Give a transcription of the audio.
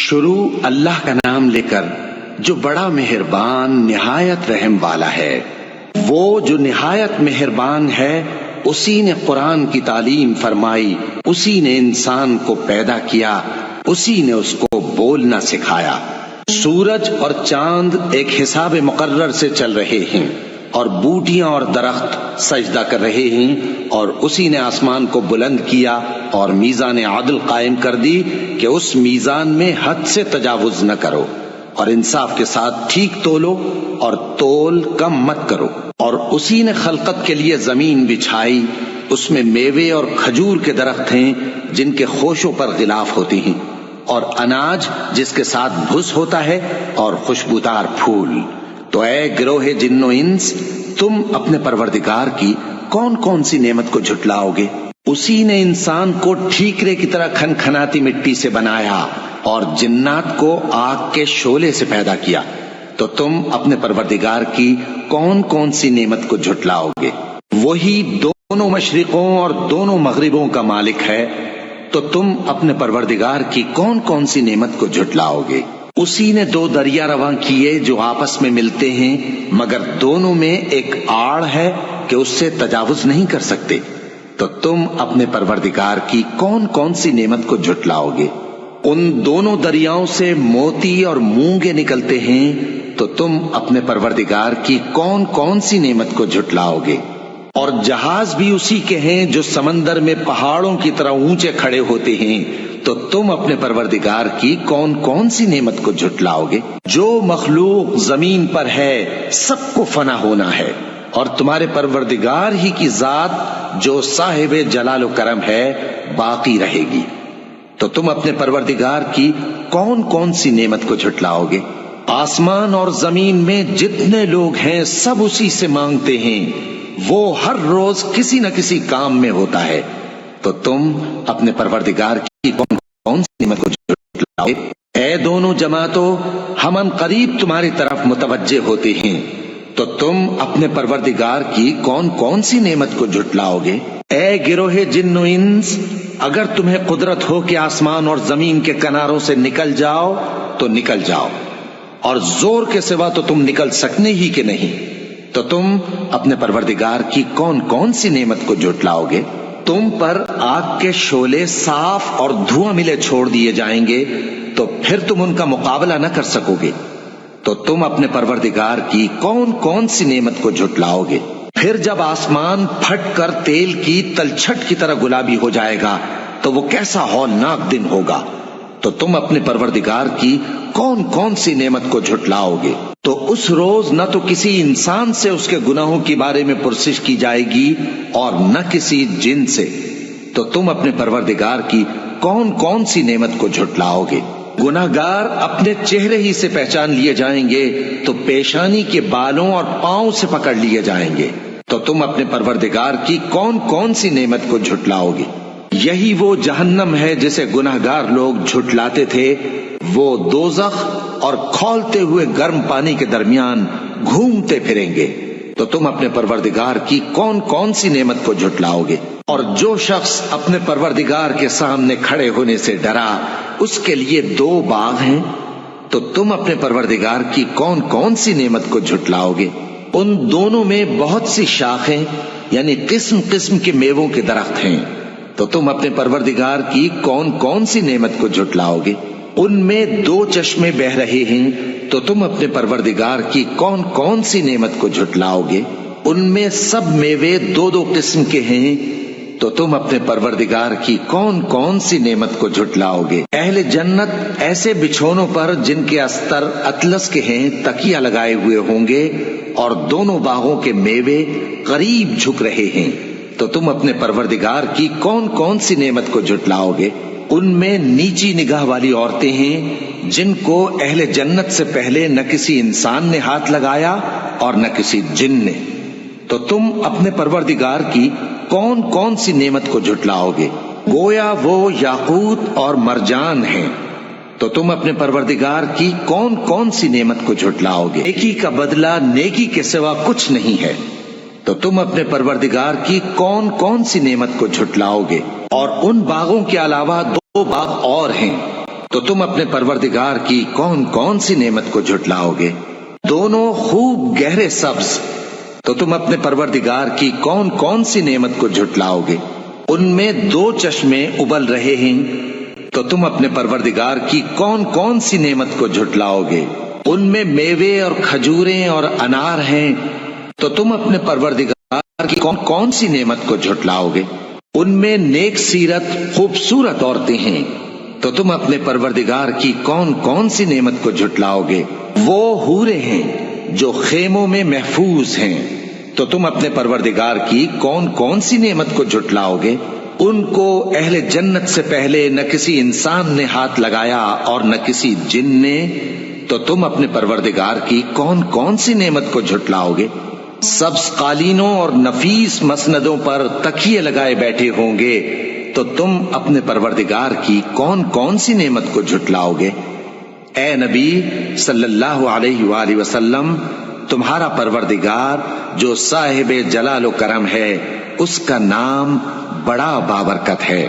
شروع اللہ کا نام لے کر جو بڑا مہربان نہایت رحم والا ہے۔ وہ جو نہایت مہربان ہے اسی نے قرآن کی تعلیم فرمائی، اسی نے انسان کو پیدا کیا، اسی نے اس کو بولنا سکھایا۔ سورج اور چاند ایک حساب مقرر سے چل رہے ہیں اور بوٹیاں اور درخت سجدہ کر رہے ہیں، اور اسی نے آسمان کو بلند کیا اور میزان عدل قائم کر دی کہ اس میزان میں حد سے تجاوز نہ کرو، اور انصاف کے ساتھ ٹھیک تولو اور تول کم مت کرو۔ اور اسی نے خلقت کے لیے زمین بچھائی، اس میں میوے اور کھجور کے درخت ہیں جن کے خوشوں پر غلاف ہوتی ہیں، اور اناج جس کے ساتھ بھس ہوتا ہے، اور خوشبودار پھول۔ تو اے گروہ جن و انس، تم اپنے پروردگار کی کون کون سی نعمت کو جھٹلاؤ گے؟ اسی نے انسان کو ٹھیکرے کی طرح کھنکھناتی مٹی سے بنایا اور جنات کو آگ کے شعلے سے پیدا کیا۔ تو تم اپنے پروردگار کی کون کون سی نعمت کو جھٹلاؤ گے؟ وہی دونوں مشرقوں اور دونوں مغربوں کا مالک ہے، تو تم اپنے پروردگار کی کون کون سی نعمت کو جھٹلاؤ گے؟ اسی نے دو دریا رواں کیے جو آپس میں ملتے ہیں، مگر دونوں میں ایک آڑ ہے کہ اس سے تجاوز نہیں کر سکتے۔ تو تم اپنے پروردگار کی کون کون سی نعمت کو جھٹلاؤ گے؟ ان دونوں دریاؤں سے موتی اور مونگے نکلتے ہیں، تو تم اپنے پروردگار کی کون کون سی نعمت کو جھٹلاؤ گے؟ اور جہاز بھی اسی کے ہیں جو سمندر میں پہاڑوں کی طرح اونچے کھڑے ہوتے ہیں، تو تم اپنے پروردگار کی کون کون سی نعمت کو جھٹلاؤ گے؟ جو مخلوق زمین پر ہے سب کو فنا ہونا ہے، اور تمہارے پروردگار ہی کی ذات جو صاحب جلال و کرم ہے باقی رہے گی۔ تو تم اپنے پروردگار کی کون کون سی نعمت کو جھٹلاؤ گے؟ آسمان اور زمین میں جتنے لوگ ہیں سب اسی سے مانگتے ہیں، وہ ہر روز کسی نہ کسی کام میں ہوتا ہے۔ تو تم اپنے پروردگار کی کون کون سی نعمت کو جھٹلاؤ گے؟ اے دونوں جماعتوں، ہم ان قریب تمہاری طرف متوجہ ہوتے ہیں، تو تم اپنے پروردگار کی کون کون سی نعمت کو جھٹلاؤ گے؟ اے گروہ جن و انس، اگر تمہیں قدرت ہو کہ آسمان اور زمین کے کناروں سے نکل جاؤ تو نکل جاؤ، اور زور کے سوا تو تم نکل سکنے ہی کہ نہیں، تو تم اپنے پروردگار کی کون کون سی نعمت کو جھٹلاؤ گے؟ تم پر آگ کے شعلے صاف اور دھواں ملے چھوڑ دیے جائیں گے، تو پھر تم ان کا مقابلہ نہ کر سکو گے۔ تو تم اپنے پروردگار کی کون کون سی نعمت کو جھٹلاؤ گے؟ پھر جب آسمان پھٹ کر تیل کی تلچھٹ کی طرح گلابی ہو جائے گا تو وہ کیسا ہولناک دن ہوگا۔ تو تم اپنے پروردگار کی کون کون سی نعمت کو جھٹلاؤ گے؟ تو اس روز نہ تو کسی انسان سے اس کے گناہوں کے بارے میں پرسش کی جائے گی اور نہ کسی جن سے۔ تو تم اپنے پروردگار کی کون کون سی نعمت کو جھٹلاؤ گے؟ گناہگار اپنے چہرے ہی سے پہچان لیے جائیں گے تو پیشانی کے بالوں اور پاؤں سے پکڑ لیے جائیں گے۔ تو تم اپنے پروردگار کی کون کون سی نعمت کو جھٹلاؤ گے؟ یہی وہ جہنم ہے جسے گناہگار لوگ جھٹلاتے تھے، وہ دوزخ اور کھولتے ہوئے گرم پانی کے درمیان گھومتے پھریں گے۔ تو تم اپنے پروردگار کی کون کون سی نعمت کو جھٹلاؤ گے؟ اور جو شخص اپنے پروردگار کے سامنے کھڑے ہونے سے ڈرا، اس کے لیے دو باغ ہیں۔ تو تم اپنے پروردگار کی کون کون سی نعمت کو جھٹلاؤ گے؟ ان دونوں میں بہت سی شاخیں یعنی قسم قسم کے میووں کے درخت ہیں۔ تو تم اپنے پروردگار کی کون کون سی نعمت کو جھٹلاؤ گے؟ ان میں دو چشمے بہ رہے ہیں، تو تم اپنے پروردگار کی کون کون سی نعمت کو جھٹلاؤ گے؟ ان میں سب میوے دو دو قسم کے ہیں، تو تم اپنے پروردگار کی کون کون سی نعمت کو جھٹلاؤ گے؟ اہل جنت ایسے بچھونوں پر جن کے استر اطلس کے ہیں تکیہ لگائے ہوئے ہوں گے، اور دونوں باغوں کے میوے قریب جھک رہے ہیں۔ تو تم اپنے پروردگار کی کون کون سی نعمت کو جھٹلاؤ گے؟ ان میں نیچی نگاہ والی عورتیں ہیں جن کو اہل جنت سے پہلے نہ کسی انسان نے ہاتھ لگایا اور نہ کسی جن نے۔ تو تم اپنے پروردگار کی کون کون سی نعمت کو جھٹلاؤ گے؟ گویا وہ یاقوت اور مرجان ہیں۔ تو تم اپنے پروردگار کی کون کون سی نعمت کو جھٹلاؤ گے؟ نیکی کا بدلہ نیکی کے سوا کچھ نہیں ہے۔ تو تم اپنے پروردگار کی کون کون سی نعمت کو جھٹلاؤ گے؟ اور ان باغوں کے علاوہ دو باغ اور ہیں، تو تم اپنے پروردگار کی کون کون سی نعمت کو جھٹلاؤ گے؟ دونوں خوب گہرے سبز، تو تم اپنے پروردگار کی کون کون سی نعمت کو جھٹلاؤ گے؟ ان میں 2 چشمے ابل رہے ہیں، تو تم اپنے پروردگار کی کون کون سی نعمت کو جھٹلاؤ گے؟ ان میں میوے اور کھجوریں اور انار ہیں، تو تم اپنے پروردگار کی کون کون سی نعمت کو جھٹلاؤ گے؟ ان میں نیک سیرت خوبصورت عورتیں ہیں، تو تم اپنے پروردگار کی کون کون سی نعمت کو جھٹلاؤ گے؟ وہ حوریں ہیں جو خیموں میں محفوظ ہیں، تو تم اپنے پروردگار کی کون کون سی نعمت کو جھٹلاؤ گے؟ ان کو اہل جنت سے پہلے نہ کسی انسان نے ہاتھ لگایا اور نہ کسی جن نے، تو تم اپنے پروردگار کی کون کون سی نعمت کو جھٹلاؤ گے؟ سبز قالینوں اور نفیس مسندوں پر تکیے لگائے بیٹھے ہوں گے، تو تم اپنے پروردگار کی کون کون سی نعمت کو جھٹلاؤ گے؟ اے نبی صلی اللہ علیہ وآلہ وسلم، تمہارا پروردگار جو صاحب جلال و کرم ہے، اس کا نام بڑا بابرکت ہے۔